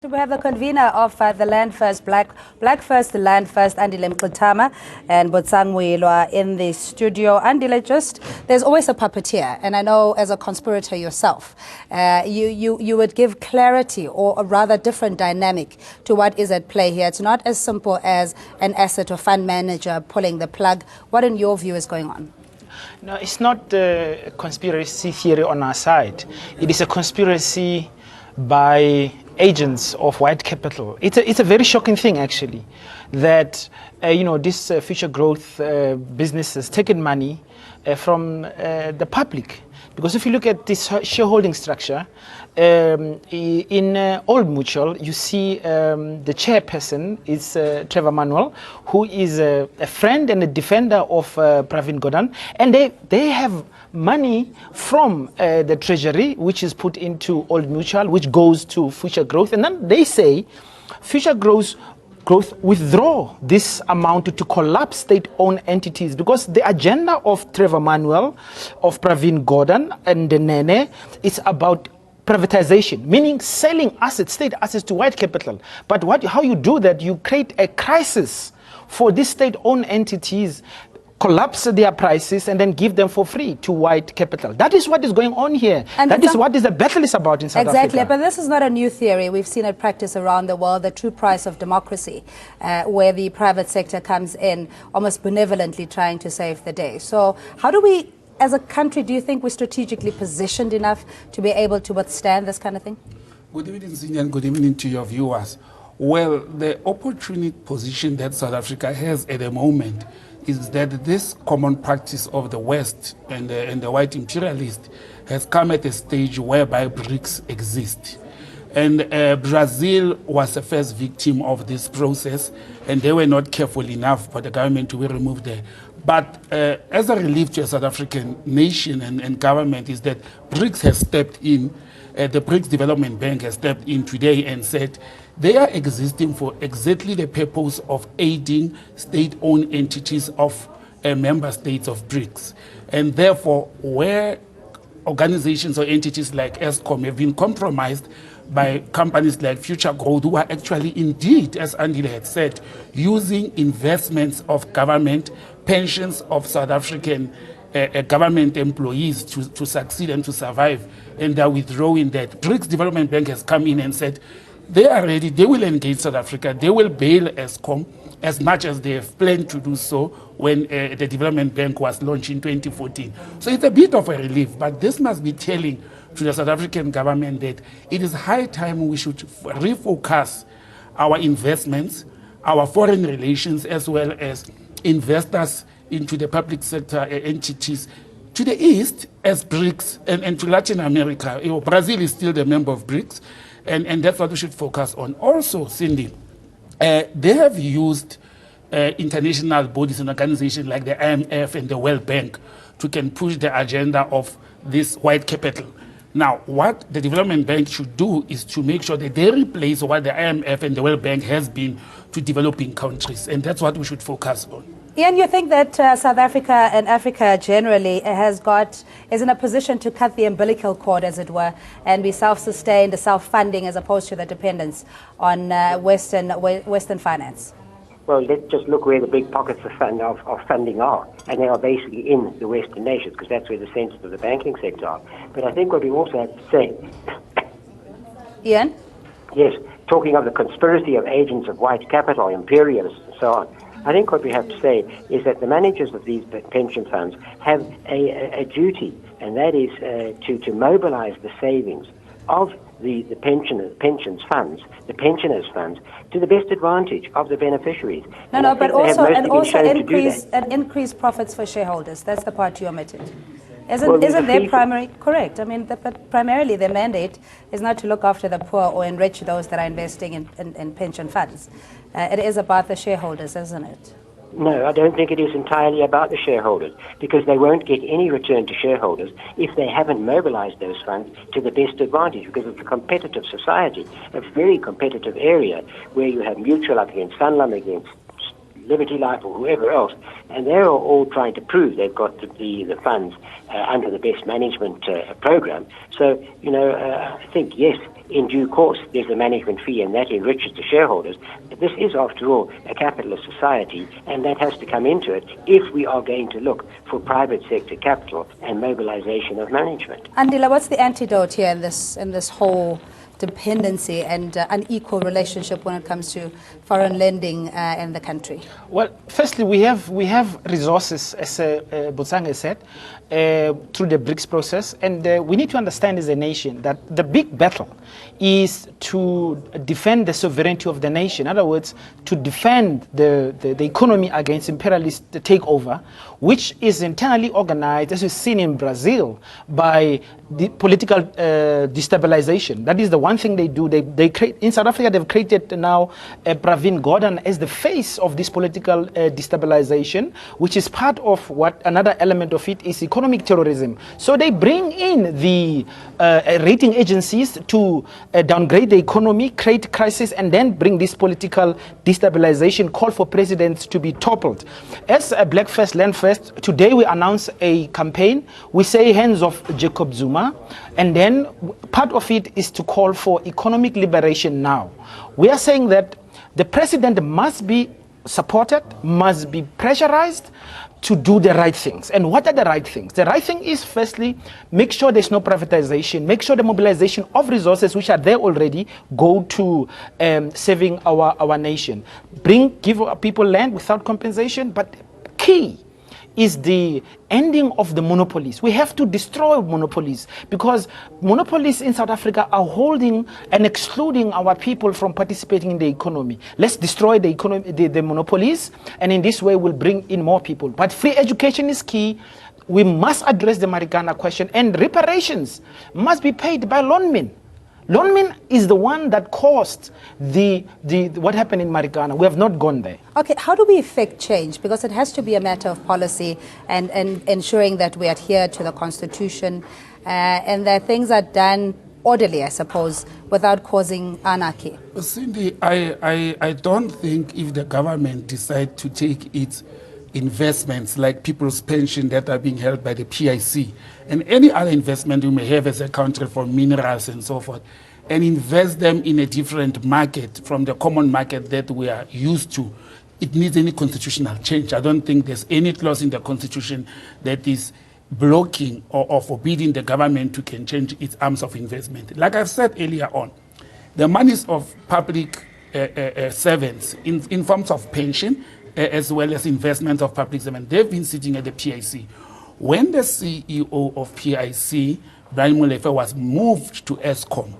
We have the convener of the Land First, Black First, Land First, Andile Mngxitama and Botsang in the studio. Andile, there's always a puppeteer, and I know as a conspirator yourself, you would give clarity or a rather different dynamic to what is at play here. It's not as simple as an asset or fund manager pulling the plug. What, in your view, is going on? No, it's not a conspiracy theory on our side. It is a conspiracy by agents of white capital. It's a very shocking thing, actually, that this future growth business has taken money from the public. Because if you look at this shareholding structure, in Old Mutual, you see the chairperson is Trevor Manuel, who is a friend and a defender of Pravin Gordhan, and they have money from the treasury, which is put into Old Mutual, which goes to future growth, and then they say future growth withdraw this amount to collapse state-owned entities, because the agenda of Trevor Manuel, of Pravin Gordhan and the Nene is about privatization, meaning selling assets, state assets to white capital. But how you do that, you create a crisis for these state-owned entities, collapse their prices and then give them for free to white capital. That is what is going on here. And that is what the battle is about in South Africa. Exactly, but this is not a new theory. We've seen it practiced around the world, the true price of democracy, where the private sector comes in almost benevolently trying to save the day. So how do we, as a country, do you think we're strategically positioned enough to be able to withstand this kind of thing? Good evening, Cindy, and good evening to your viewers. Well, the opportunity position that South Africa has at the moment is that this common practice of the West and the white imperialist has come at a stage whereby BRICS exist. And Brazil was the first victim of this process, and they were not careful enough for the government to be removed there. But as a relief to a South African nation and government is that BRICS has stepped in. The BRICS Development Bank has stepped in today and said they are existing for exactly the purpose of aiding state-owned entities of member states of BRICS. And therefore, where organizations or entities like Eskom have been compromised by companies like Future Growth, who are actually indeed, as Andile had said, using investments of government, pensions of South African government employees to succeed and to survive, and they're withdrawing that. BRICS Development Bank has come in and said they are ready, they will engage South Africa, they will bail Eskom as much as they have planned to do so when the Development Bank was launched in 2014. So it's a bit of a relief, but this must be telling to the South African government that it is high time we should refocus our investments, our foreign relations, as well as investors into the public sector entities to the east as BRICS and to Latin America. Brazil is still the member of BRICS, and that's what we should focus on. Also, Cindy, they have used international bodies and organizations like the IMF and the World Bank to can push the agenda of this white capital. Now, what the Development Bank should do is to make sure that they replace what the IMF and the World Bank has been to developing countries, and that's what we should focus on. Ian, you think that South Africa and Africa generally is in a position to cut the umbilical cord, as it were, and be self-sustained, self-funding, as opposed to the dependence on Western finance? Well, let's just look where the big pockets of funding are, and they are basically in the Western nations, because that's where the centers of the banking sector are. But I think what we also have to say... Ian? Yes, talking of the conspiracy of agents of white capital, imperialists and so on, I think what we have to say is that the managers of these pension funds have a duty, and that is to mobilize the savings of the pensions funds, the pensioners' funds, to the best advantage of the beneficiaries. But also increase profits for shareholders. That's the part you omitted. Isn't their primary correct? I mean, but primarily their mandate is not to look after the poor or enrich those that are investing in pension funds. It is about the shareholders, isn't it? No, I don't think it is entirely about the shareholders, because they won't get any return to shareholders if they haven't mobilized those funds to the best advantage, because it's a competitive society, a very competitive area where you have Mutual up against Sanlam, against Liberty Life or whoever else, and they're all trying to prove they've got the funds under the best management program. So, I think, yes, in due course there's a management fee and that enriches the shareholders. But this is, after all, a capitalist society, and that has to come into it if we are going to look for private sector capital and mobilization of management. Andila, what's the antidote here in this whole dependency and unequal relationship when it comes to foreign lending in the country? Well, firstly, we have resources, as Botsang has said, through the BRICS process, and we need to understand as a nation that the big battle is to defend the sovereignty of the nation. In other words, to defend the economy against imperialist takeover, which is internally organized, as we've seen in Brazil, by the political destabilization. That is the one thing they do. They create, in South Africa, they've created now Pravin Gordhan as the face of this political destabilization, which is part of what another element of it is economic terrorism. So they bring in the rating agencies to downgrade the economy, create crisis, and then bring this political destabilization, call for presidents to be toppled. As Black First, Land First, today we announce a campaign. We say hands off Jacob Zuma, and then part of it is to call for economic liberation now. We are saying that the president must be supported, must be pressurized to do the right things. And what are the right things? The right thing is, firstly, make sure there's no privatization, make sure the mobilization of resources which are there already go to saving our nation. Give people land without compensation, but key is the ending of the monopolies. We have to destroy monopolies, because monopolies in South Africa are holding and excluding our people from participating in the economy. Let's destroy the economy, the monopolies, and in this way we'll bring in more people. But free education is key. We must address the Marikana question, and reparations must be paid by loanmen. Loanmen is the one that caused what happened in Marikana. We have not gone there. Okay, how do we effect change? Because it has to be a matter of policy and ensuring that we adhere to the Constitution and that things are done orderly, I suppose, without causing anarchy. Cindy, I don't think if the government decides to take its investments like people's pension that are being held by the PIC and any other investment you may have as a country for minerals and so forth, and invest them in a different market from the common market that we are used to, it needs any constitutional change. I don't think there's any clause in the Constitution that is blocking or forbidding the government to can change its arms of investment. Like I've said earlier on, the monies of public servants in forms of pension as well as investment of public servants, they've been sitting at the PIC. When the CEO of PIC, Brian Molefe, was moved to Eskom,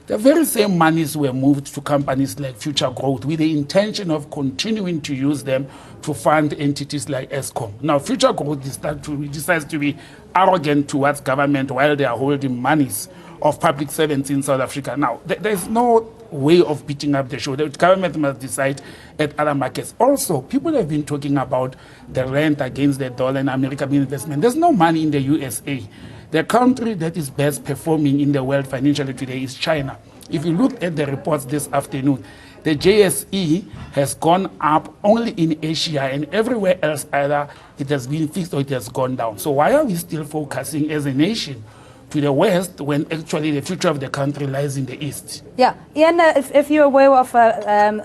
the very same monies were moved to companies like Future Growth with the intention of continuing to use them to fund entities like Eskom. Now, Future Growth decides to be arrogant towards government while they are holding monies of public servants in South Africa. Now, there's no way of beating up the show. The government must decide at other markets. Also, people have been talking about the rand against the dollar and American investment. There's no money in the USA. The country that is best performing in the world financially today is China. If you look at the reports this afternoon, the JSE has gone up only in Asia, and everywhere else either it has been fixed or it has gone down. So why are we still focusing as a nation to the west when actually the future of the country lies in the east? Yeah, Ian, if you're aware of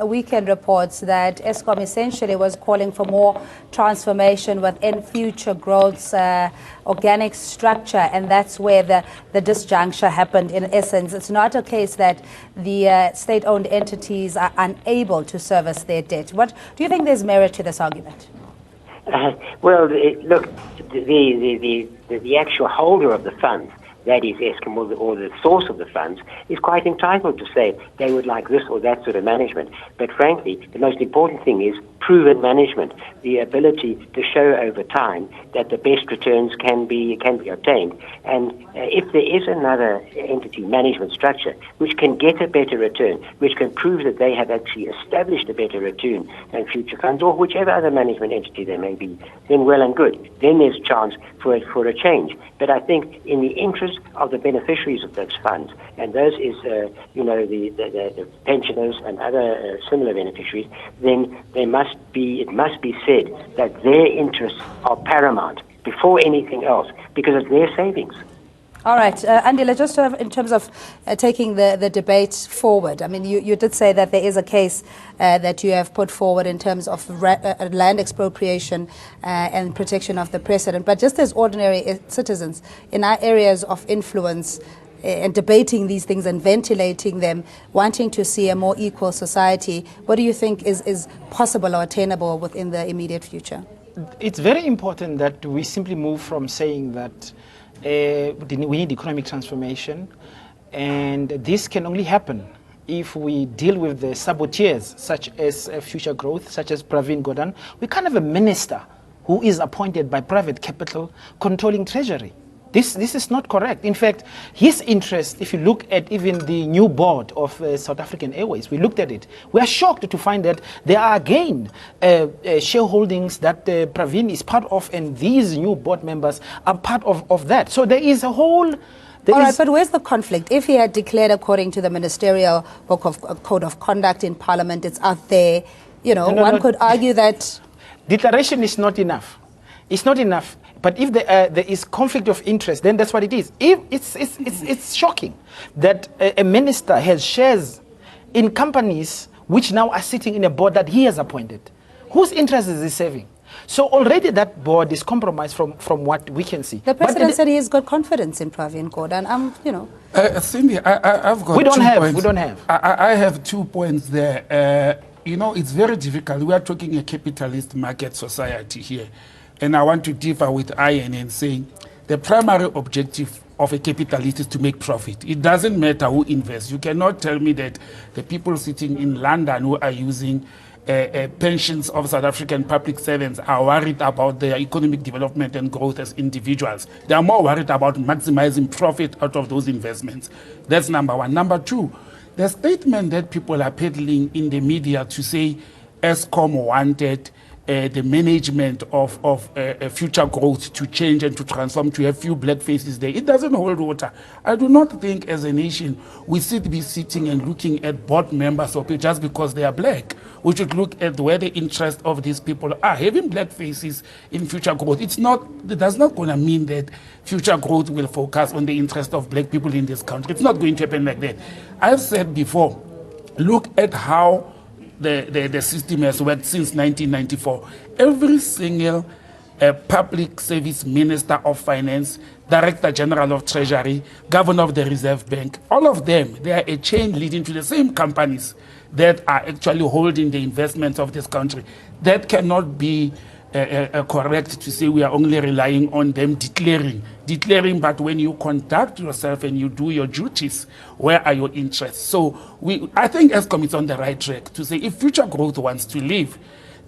weekend reports that Eskom essentially was calling for more transformation within Future Growth's organic structure, and that's where the disjuncture happened in essence. It's not a case that the state-owned entities are unable to service their debt. What do you think there's merit to this argument? Well, look, the actual holder of the funds, that is Eskom, or the source of the funds, is quite entitled to say they would like this or that sort of management. But frankly, the most important thing is proven management, the ability to show over time that the best returns can be obtained. And if there is another entity management structure which can get a better return, which can prove that they have actually established a better return than Future Funds or whichever other management entity there may be, then well and good. Then there's chance for a change. But I think in the interest of the beneficiaries of those funds, and those is the pensioners and other similar beneficiaries, then it must be said that their interests are paramount before anything else, because it's their savings. All right, Andile, just in terms of taking the debate forward, I mean, you did say that there is a case that you have put forward in terms of land expropriation and protection of the precedent, but just as ordinary citizens in our areas of influence and debating these things and ventilating them, wanting to see a more equal society, what do you think is possible or attainable within the immediate future? It's very important that we simply move from saying that we need economic transformation, and this can only happen if we deal with the saboteurs such as future growth, such as Pravin Gordhan. We can't have a minister who is appointed by private capital controlling treasury. This is not correct. In fact, his interest, if you look at even the new board of South African Airways, we looked at it. We are shocked to find that there are again shareholdings that Pravin is part of, and these new board members are part of that. So there is a whole... All right, but where's the conflict? If he had declared according to the ministerial book of code of conduct in Parliament, it's out there, you know, one could argue that... Declaration is not enough. It's not enough. But if there is conflict of interest, then that's what it is. If it's shocking that a minister has shares in companies which now are sitting in a board that he has appointed. Whose interest is he serving? So already that board is compromised from what we can see. The president said he has got confidence in Pravin Gordhan. You know. Cindy, I've got points. We don't have. I have 2 points there. You know, it's very difficult. We are talking a capitalist market society here. And I want to differ with Ian and saying the primary objective of a capitalist is to make profit. It doesn't matter who invests. You cannot tell me that the people sitting in London who are using pensions of South African public servants are worried about their economic development and growth as individuals. They are more worried about maximizing profit out of those investments. That's number one. Number two, the statement that people are peddling in the media to say Eskom wanted the management of future growth to change and to transform, to have few black faces there. It doesn't hold water. I do not think as a nation we should be sitting and looking at board members of it just because they are black. We should look at where the interest of these people are. Having black faces in future growth, that's not going to mean that future growth will focus on the interest of black people in this country. It's not going to happen like that. I've said before, look at how the system has worked since 1994. Every single public service minister of finance, director general of treasury, governor of the Reserve Bank, all of them, they are a chain leading to the same companies that are actually holding the investments of this country. That cannot be correct to say we are only relying on them declaring, but when you conduct yourself and you do your duties, where are your interests? So I think Eskom is on the right track to say if future growth wants to live,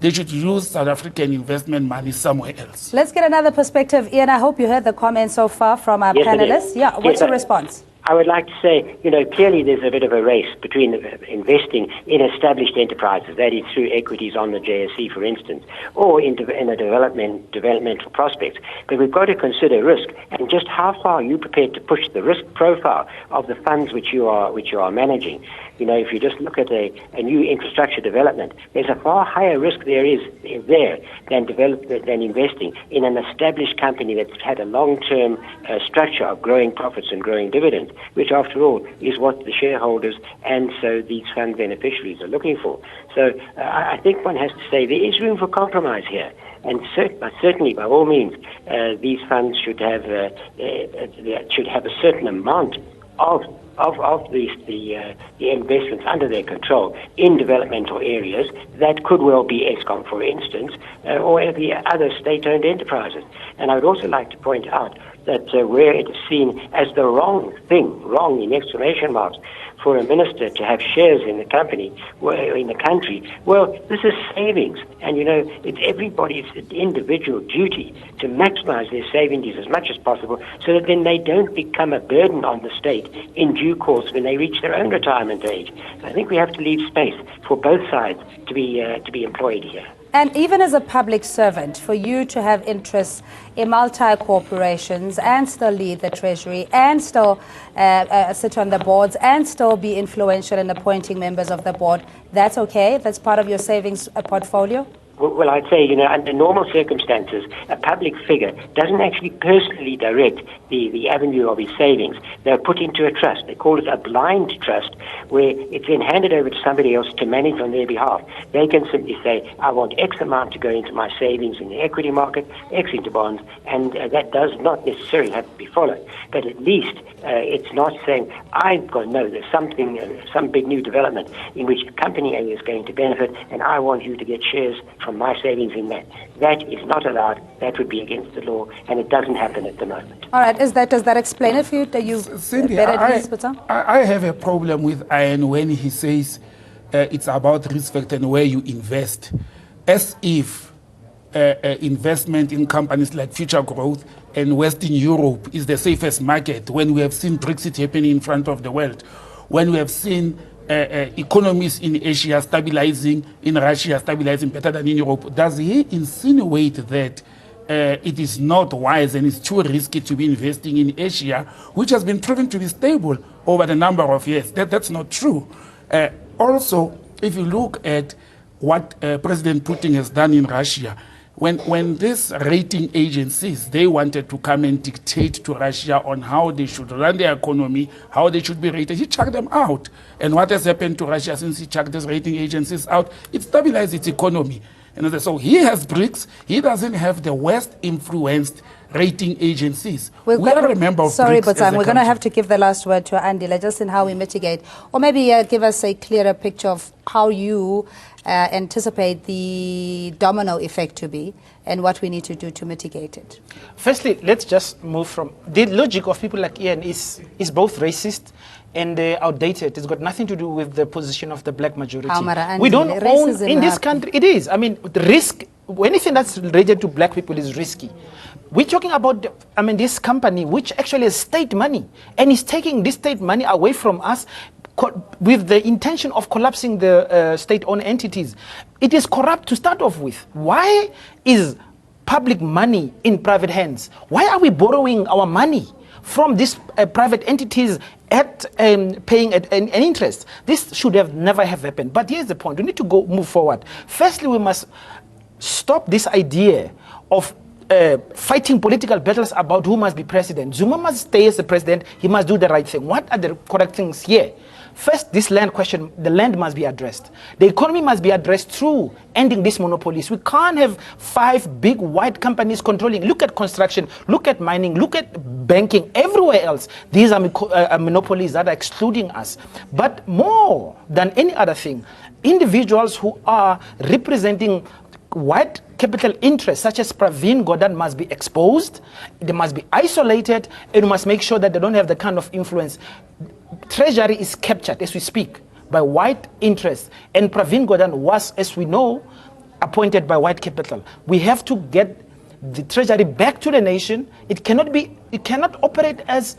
they should use South African investment money somewhere else. Let's get another perspective. Ian, I hope you heard the comments so far from our panelists. Yeah, what's your response? I would like to say, clearly there's a bit of a race between investing in established enterprises, that is through equities on the JSE, for instance, or in a developmental prospects. But we've got to consider risk and just how far are you prepared to push the risk profile of the funds which you are managing. If you just look at a new infrastructure development, there's a far higher risk than investing in an established company that's had a long-term structure of growing profits and growing dividends, which after all is what the shareholders and so these fund beneficiaries are looking for. So I think one has to say there is room for compromise here. And certainly, by all means, these funds should have a certain amount of the investments under their control in developmental areas that could well be Eskom, for instance, or the other state-owned enterprises. And I would also like to point out that where it is seen as the wrong in exclamation marks, for a minister to have shares in the company, in the country, well, this is savings. And, it's everybody's individual duty to maximize their savings as much as possible so that then they don't become a burden on the state in due course when they reach their own retirement age. I think we have to leave space for both sides to be employed here. And even as a public servant, for you to have interests in multi-corporations and still lead the treasury and still sit on the boards and still be influential in appointing members of the board, that's okay? That's part of your savings portfolio? Well, I'd say, under normal circumstances, a public figure doesn't actually personally direct the avenue of his savings. They're put into a trust. They call it a blind trust, where it's then handed over to somebody else to manage on their behalf. They can simply say, I want X amount to go into my savings in the equity market, X into bonds, and that does not necessarily have to be followed. But at least it's not saying, I've got to know there's something, some big new development in which company A is going to benefit, and I want you to get shares from my savings in that. That is not allowed. That would be against the law, and it doesn't happen at the moment. All right, does that explain it for you? That you Cindy, better at ease, Botsang? I have a problem with Ian when he says it's about risk factor and where you invest, as if investment in companies like Future Growth and Western Europe is the safest market, when we have seen Brexit happening in front of the world, when we have seen economies in Asia stabilizing, in Russia stabilizing better than in Europe. Does he insinuate that it is not wise and it's too risky to be investing in Asia, which has been proven to be stable over the number of years? That's not true. Also, if you look at what President Putin has done in Russia, when these rating agencies, they wanted to come and dictate to Russia on how they should run their economy, how they should be rated, he chucked them out. And what has happened to Russia since he chucked these rating agencies out? It stabilized its economy. And so he has BRICS. He doesn't have the West-influenced rating agencies. We are a member of sorry, BRICS. But we're going to have to give the last word to Andile, just in how we mitigate, or maybe give us a clearer picture of how you anticipate the domino effect to be and what we need to do to mitigate it. Firstly, let's just move from the logic of people like Ian is both racist and outdated. It's got nothing to do with the position of the black majority. We don't own in this country. It is. I mean, the risk, anything that's related to black people is risky. We're talking about, this company which actually has state money and is taking this state money away from us with the intention of collapsing the state-owned entities. It is corrupt to start off with. Why is public money in private hands? Why are we borrowing our money from these private entities at paying an interest? This should have never have happened. But here's the point. We need to move forward. Firstly, we must stop this idea of fighting political battles about who must be president. Zuma must stay as the president. He must do the right thing. What are the correct things here? First, this land question, the land must be addressed. The economy must be addressed through ending these monopolies. We can't have 5 big white companies controlling. Look at construction, look at mining, look at banking, everywhere else. These are monopolies that are excluding us. But more than any other thing, individuals who are representing white capital interests, such as Pravin Gordhan, must be exposed, they must be isolated, and we must make sure that they don't have the kind of influence. Treasury is captured, as we speak, by white interests, and Pravin Gordhan was, as we know, appointed by white capital. We have to get the treasury back to the nation. It cannot operate as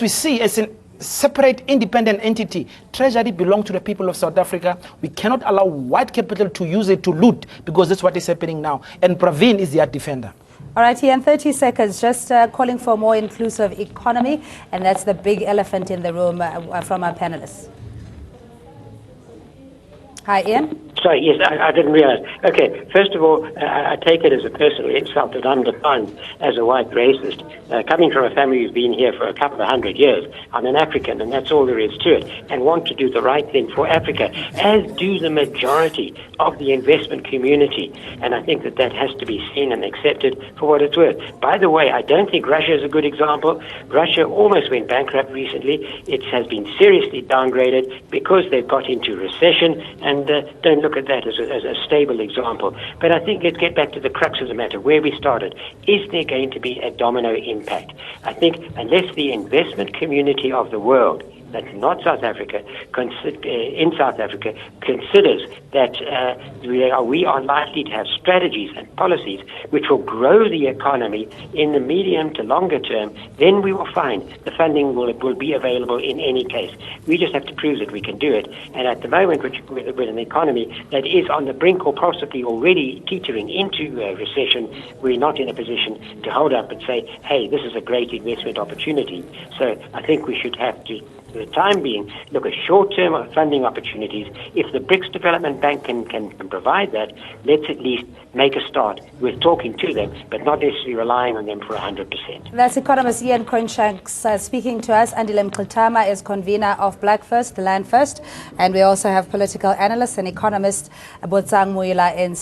we see, as a separate independent entity. Treasury belongs to the people of South Africa. We cannot allow white capital to use it to loot, because that's what is happening now. And Pravin is their defender. All right, Ian, 30 seconds, just calling for a more inclusive economy, and that's the big elephant in the room from our panelists. Hi, Ian. Sorry, yes, I didn't realize. Okay, first of all, I take it as a personal insult that I'm defined as a white racist. Coming from a family who's been here for a couple of 100 years, I'm an African, and that's all there is to it, and want to do the right thing for Africa, as do the majority of the investment community. And I think that has to be seen and accepted for what it's worth. By the way, I don't think Russia is a good example. Russia almost went bankrupt recently. It has been seriously downgraded because they've got into recession, and don't look at that as a stable example. But I think let's get back to the crux of the matter, where we started. Is there going to be a domino impact? I think unless the investment community of the world, that's not South Africa, in South Africa, considers that we are likely to have strategies and policies which will grow the economy in the medium to longer term, then we will find the funding will be available in any case. We just have to prove that we can do it. And at the moment, with an economy that is on the brink or possibly already teetering into recession, we're not in a position to hold up and say, hey, this is a great investment opportunity. So I think we should have to for the time being, look at short-term funding opportunities. If the BRICS Development Bank can provide that, let's at least make a start with talking to them, but not necessarily relying on them for 100%. That's economist Ian Cronshanks speaking to us. Andile Mngxitama is convener of Black First, the Land First, and we also have political analyst and economist Botsang Muila in